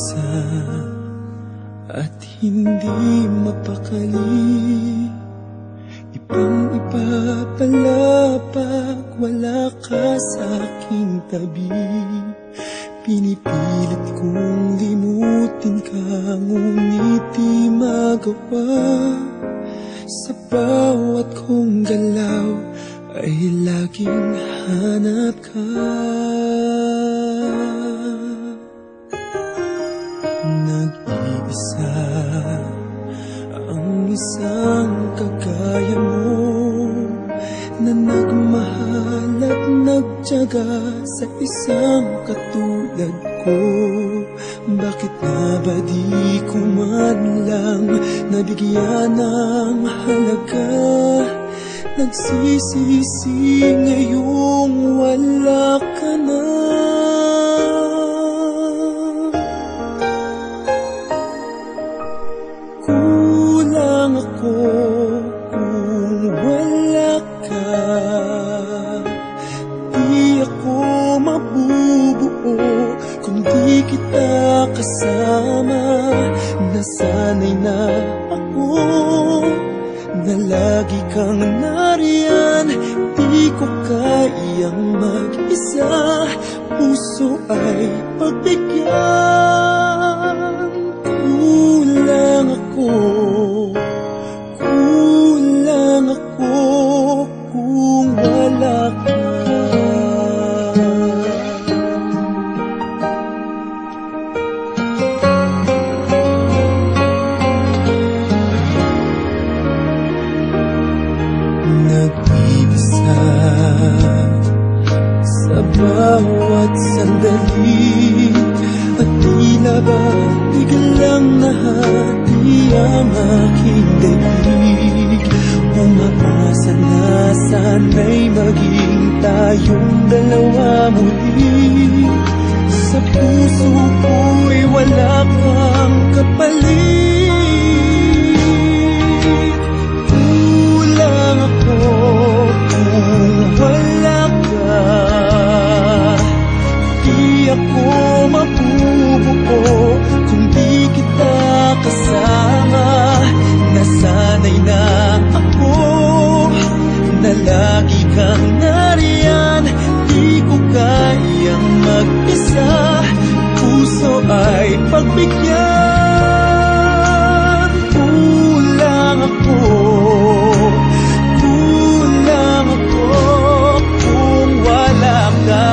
mag-isa at hindi mapakali. Ibang-iba pala pag wala ka sa aking tabi. Pinipilit kong limutin ka, ngunit di magawa. Sa bawat kong galaw ay laging hanap ka. Nag-iisa ang isang kagaya mo, na nagmahal at nagtiyaga sa isang katulad ko. Bakit nga ba di ko man lang nabigyan ng halaga? Nagsisisi ngayong wala ka na. Kulang ako kung wala ka. Di ako mabubuo kung di kita kasama. Nasanay na ako na lagi kang nariyan. Di ko kayang mag-isa, puso ay pagbigyan. Kulang ako kung wala ka. Nag-iisa sa bawat sandali, at tila ba biglang nahati ang aking daig. Umaasa na sana'y maging tayong dalawa muli. Sa puso ko'y wala kang kapalit. Kulang ako kung wala ka. Di ako mabubuo kung di kita kasama. Nasanay na ako na lagi kang nariyan. Di ko kayang mag-isa, puso ay pagbigyan. Kulang ako kung wala ka.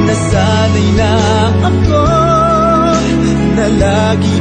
Nasanay na ako na lagi